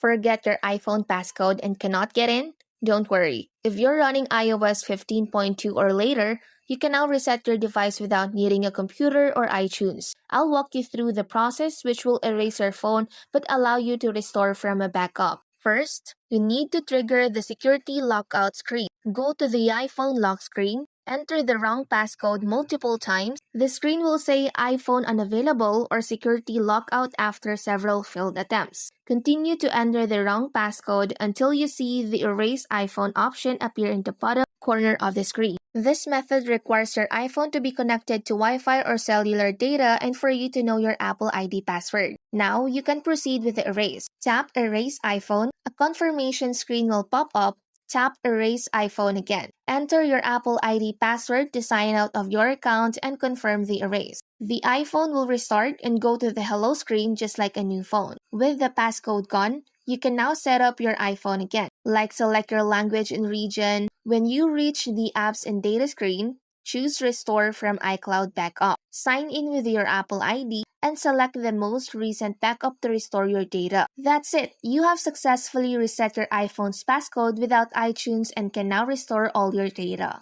Forget your iPhone passcode and cannot get in? Don't worry. If you're running iOS 15.2 or later, you can now reset your device without needing a computer or iTunes. I'll walk you through the process, which will erase your phone but allow you to restore from a backup. First, you need to trigger the security lockout screen. Go to the iPhone lock screen. Enter the wrong passcode multiple times. The screen will say iPhone unavailable or security lockout after several failed attempts. Continue to enter the wrong passcode until you see the Erase iPhone option appear in the bottom corner of the screen. This method requires your iPhone to be connected to Wi-Fi or cellular data and for you to know your Apple ID password. Now, you can proceed with the erase. Tap Erase iPhone. A confirmation screen will pop up. Tap Erase iPhone again. Enter your Apple ID password to sign out of your account and confirm the erase. The iPhone will restart and go to the hello screen just like a new phone. With the passcode gone, you can now set up your iPhone again. Like select your language and region. When you reach the apps and data screen, choose Restore from iCloud Backup. Sign in with your Apple ID and select the most recent backup to restore your data. That's it. You have successfully reset your iPhone's passcode without iTunes and can now restore all your data.